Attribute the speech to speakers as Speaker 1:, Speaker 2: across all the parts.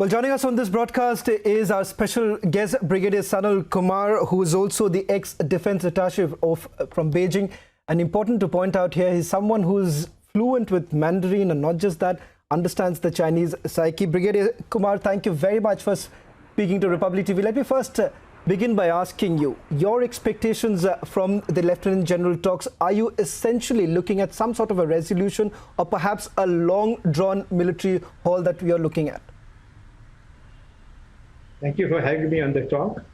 Speaker 1: Well, joining us on this broadcast is our special guest, Brigadier Sanal Kumar, who is also the ex-defense attaché from Beijing. And important to point out here, he's someone who's fluent with Mandarin, and not just that, understands the Chinese psyche. Brigadier Kumar, thank you very much for speaking to Republic TV. Let me first begin by asking you, your expectations from the Lieutenant General talks. Are you essentially looking at some sort of a resolution or perhaps a long-drawn military haul that we are looking at?
Speaker 2: Thank you for having me on the talk.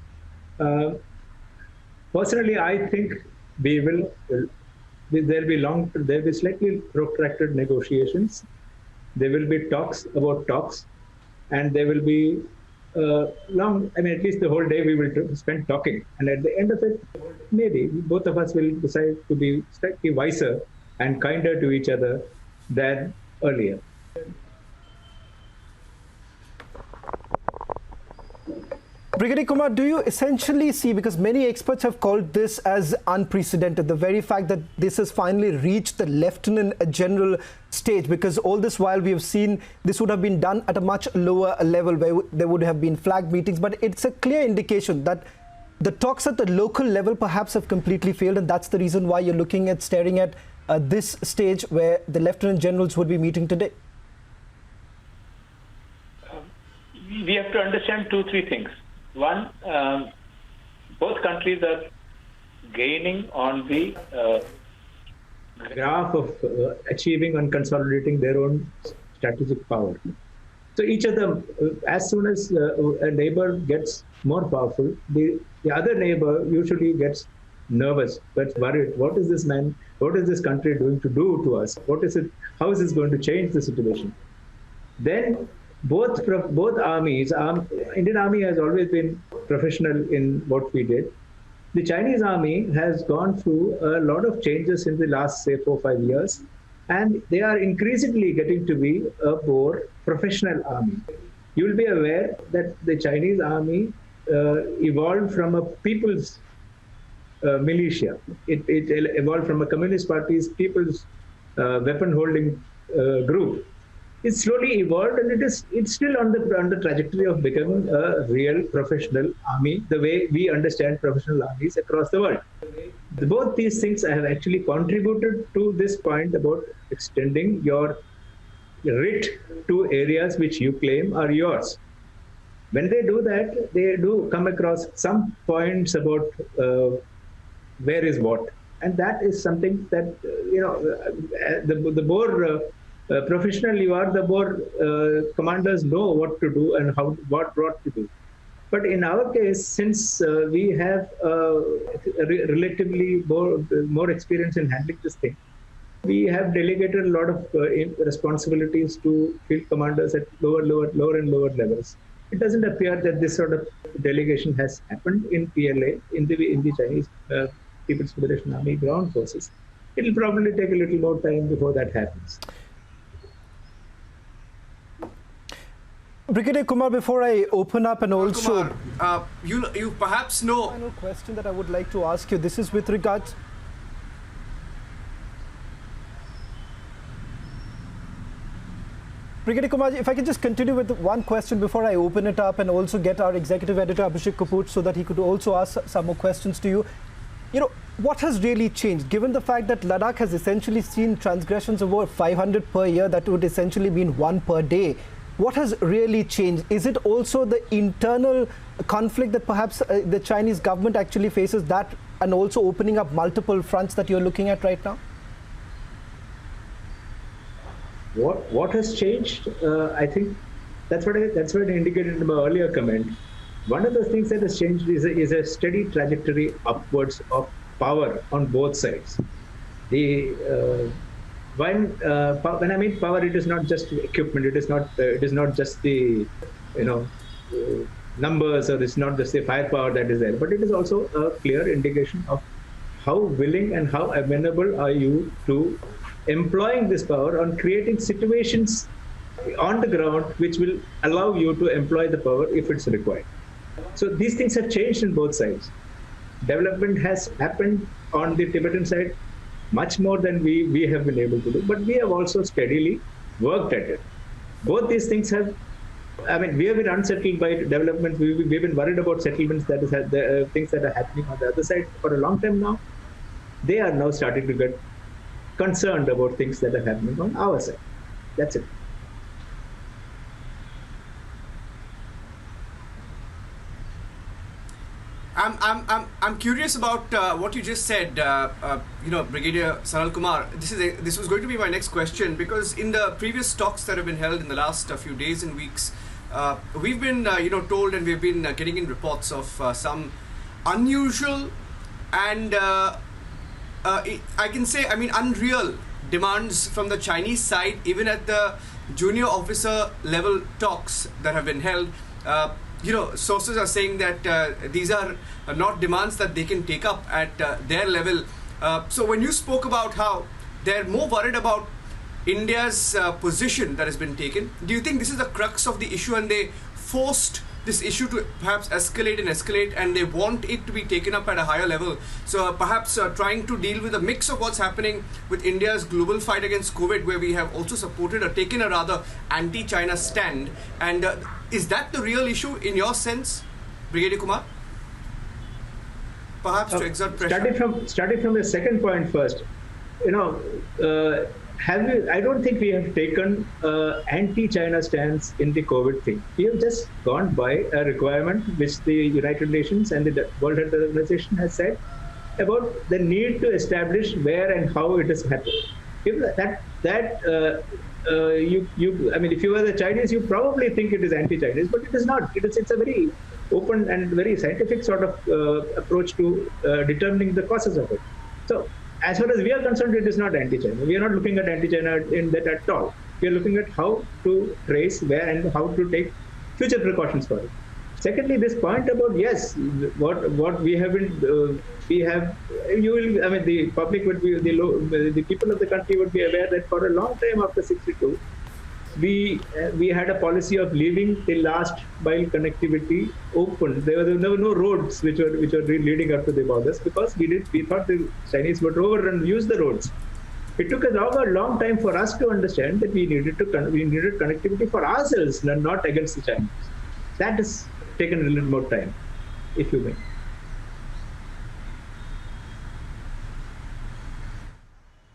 Speaker 2: Personally, I think there'll be slightly protracted negotiations. There will be talks about talks, and there will be at least the whole day we will spend talking. And at the end of it, maybe both of us will decide to be slightly wiser and kinder to each other than earlier.
Speaker 1: Brigadier Kumar, do you essentially see, because many experts have called this as unprecedented, the very fact that this has finally reached the Lieutenant General stage, because all this while we have seen this would have been done at a much lower level where there would have been flag meetings, but it's a clear indication that the talks at the local level perhaps have completely failed, and that's the reason why you're staring at this stage where the Lieutenant Generals would be meeting today?
Speaker 3: We have to understand three things. One, both countries are gaining on the
Speaker 2: graph of achieving and consolidating their own strategic power. So each of them, as soon as a neighbor gets more powerful, the other neighbor usually gets nervous, gets worried. What is this country doing to do to us? How is this going to change the situation? Then both armies, Indian Army has always been professional in what we did. The Chinese Army has gone through a lot of changes in the last, say, 4 or 5 years, and they are increasingly getting to be a more professional army. You will be aware that the Chinese Army evolved from a people's militia. It evolved from a Communist Party's people's weapon-holding group. It slowly evolved, and it's still on the trajectory of becoming a real professional army, the way we understand professional armies across the world. Both these things have actually contributed to this point about extending your writ to areas which you claim are yours. When they do that, they do come across some points about where is what, and that is something that the more professional you are, the more commanders know what to do and what to do. But in our case, since we have relatively more experience in handling this thing, we have delegated a lot of responsibilities to field commanders at lower and lower levels. It doesn't appear that this sort of delegation has happened in PLA, in the Chinese People's Liberation Army ground forces. It will probably take a little more time before that happens.
Speaker 1: Brigadier Kumar, before I open up and also...
Speaker 4: Kumar, you perhaps know...
Speaker 1: Final question that I would like to ask you. This is with regards... Brigadier Kumar, if I can just continue with one question before I open it up and also get our executive editor, Abhishek Kapoor, so that he could also ask some more questions to you. What has really changed, given the fact that Ladakh has essentially seen transgressions of over 500 per year, that would essentially mean 1 per day. What has really changed? Is it also the internal conflict that perhaps the Chinese government actually faces, that and also opening up multiple fronts that you're looking at right now?
Speaker 2: What has changed? I think that's what I indicated in my earlier comment. One of the things that has changed is a steady trajectory upwards of power on both sides. When I mean power, it is not just equipment. It is not just the numbers, or it's not just the firepower that is there, but it is also a clear indication of how willing and how amenable are you to employing this power on creating situations on the ground which will allow you to employ the power if it's required. So these things have changed on both sides. Development has happened on the Tibetan side much more than we have been able to do, but we have also steadily worked at it. Both these things have I mean, we have been unsettled by development. We've been worried about settlements, that is, the things that are happening on the other side for a long time now. They are now starting to get concerned about things that are happening on our side. That's it.
Speaker 4: I'm curious about what you just said, Brigadier Sanal Kumar. This was going to be my next question, because in the previous talks that have been held in the last few days and weeks, we've been told, and we've been getting in reports of some unusual and I can say, unreal demands from the Chinese side, even at the junior officer level talks that have been held. Sources are saying that these are not demands that they can take up at their level. So when you spoke about how they're more worried about India's position that has been taken, do you think this is the crux of the issue, and they forced this issue to perhaps escalate, and they want it to be taken up at a higher level? So perhaps trying to deal with a mix of what's happening with India's global fight against COVID, where we have also supported or taken a rather anti-China stand. And is that the real issue in your sense, Brigadier Kumar? Perhaps to exert pressure.
Speaker 2: Starting from the second point first, I don't think we have taken anti-China stance in the COVID thing. We have just gone by a requirement which the United Nations and the World Health Organization has said about the need to establish where and how it is happening. If if you were the Chinese, you probably think it is anti-Chinese, but it is not. It's a very open and very scientific sort of approach to determining the causes of it. So, as far as we are concerned, it is not anti-China. We are not looking at anti-China in that at all. We are looking at how to trace where and how to take future precautions for it. Secondly, this point about, yes, what we have been, the public would be, the people of the country would be aware that for a long time after 62, we had a policy of leaving the last mile connectivity open. There were no roads which were leading up to the borders, because we thought the Chinese would overrun, use the roads. It took us a long time for us to understand that we needed connectivity for ourselves, not against the Chinese. That has taken a little more time, if you may.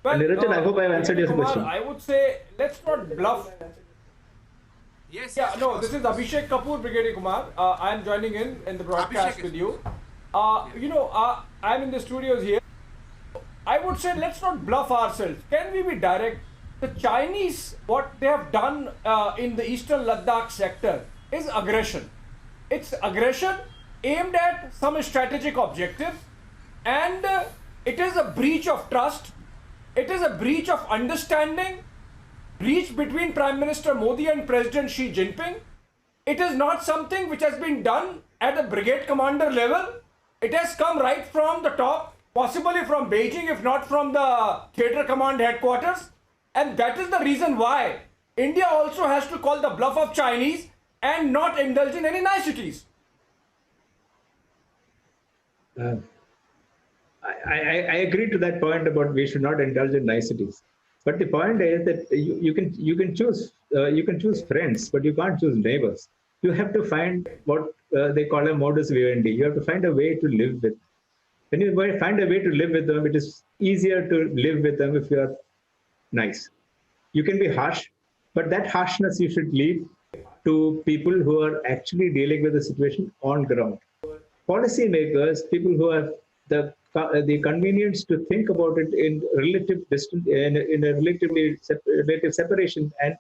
Speaker 5: Well,
Speaker 2: Niranjan, I hope I have answered your question.
Speaker 5: I would say, let's not bluff.
Speaker 4: Yes.
Speaker 5: Yeah, no, this is Abhishek Kapoor, Brigadier Kumar. I am joining in the broadcast with you. I'm in the studios here. I would say, let's not bluff ourselves. Can we be direct? The Chinese, what they have done in the eastern Ladakh sector is aggression. It's aggression aimed at some strategic objective, and it is a breach of trust. It is a breach of understanding, breach between Prime Minister Modi and President Xi Jinping. It is not something which has been done at a brigade commander level. It has come right from the top, possibly from Beijing, if not from the theatre command headquarters. And that is the reason why India also has to call the bluff of Chinese and not indulge in any niceties.
Speaker 2: I agree to that point about we should not indulge in niceties. But the point is that you can choose friends, but you can't choose neighbors. You have to find what they call a modus vivendi. You have to find a way to live with. When you find a way to live with them, it is easier to live with them if you are nice. You can be harsh, but that harshness you should leave to people who are actually dealing with the situation on ground. Policy makers, people who have the convenience to think about it in relative distance, in a relative separation, and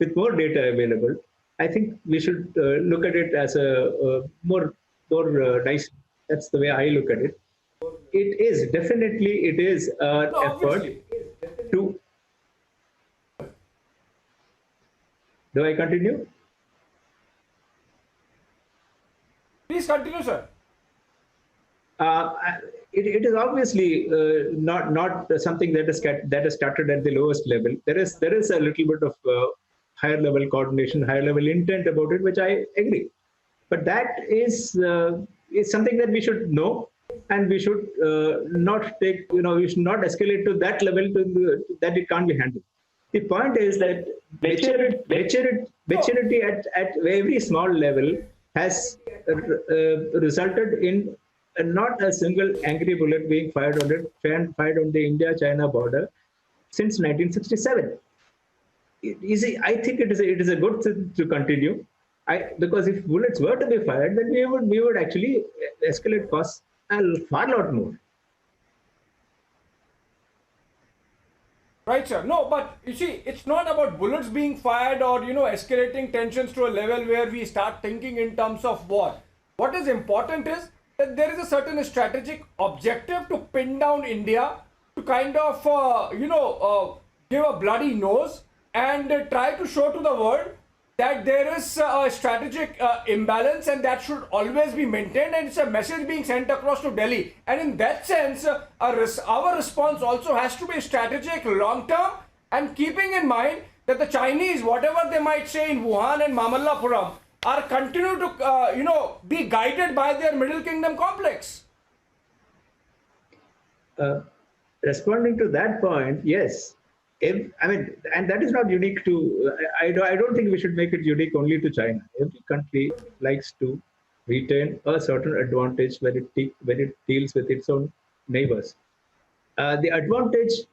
Speaker 2: with more data available. I think we should look at it as a more nice. That's the way I look at it. It is an effort to. Do I continue?
Speaker 5: Please continue, sir.
Speaker 2: It is obviously not something that is started at the lowest level. There is a little bit of higher level coordination, higher level intent about it, which I agree. But that is something that we should know, and we should not take. We should not escalate to that level that it can't be handled. The point is that maturity at every small level has resulted in not a single angry bullet being fired on the India-China border since 1967. I think it is a good thing to continue. Because if bullets were to be fired, then we would actually escalate costs a far lot more.
Speaker 5: Right, sir. No, but you see, it's not about bullets being fired or, escalating tensions to a level where we start thinking in terms of war. What is important is that there is a certain strategic objective to pin down India, to kind of, give a bloody nose and try to show to the world that there is a strategic imbalance and that should always be maintained, and it's a message being sent across to Delhi. And in that sense, our response also has to be strategic, long-term, and keeping in mind that the Chinese, whatever they might say in Wuhan and Mamallapuram, are continue to, be guided by their Middle Kingdom complex.
Speaker 2: Responding to that point, yes. And that is not unique to. I don't think we should make it unique only to China. Every country likes to retain a certain advantage when it deals with its own neighbors. The advantage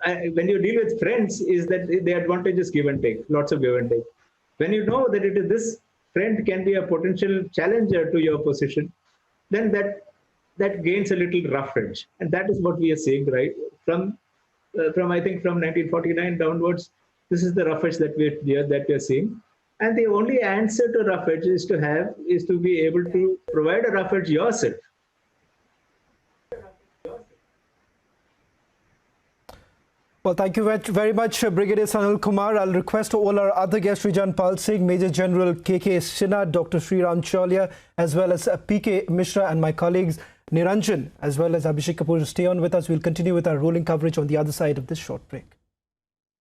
Speaker 2: when you deal with friends is that the advantage is give and take, lots of give and take. When you know that this friend can be a potential challenger to your position, then that gains a little rough edge, and that is what we are seeing from 1949 downwards. This is the rough edge that we are seeing, and the only answer to rough edge is to be able to provide a rough edge yourself.
Speaker 1: Well, thank you very much, Brigadier Sanal Kumar. I'll request all our other guests, Rijan Pal Singh, Major General K.K. Sinha, Dr. Sriram Chalia, as well as P.K. Mishra and my colleagues Niranjan, as well as Abhishek Kapoor, to stay on with us. We'll continue with our rolling coverage on the other side of this short break.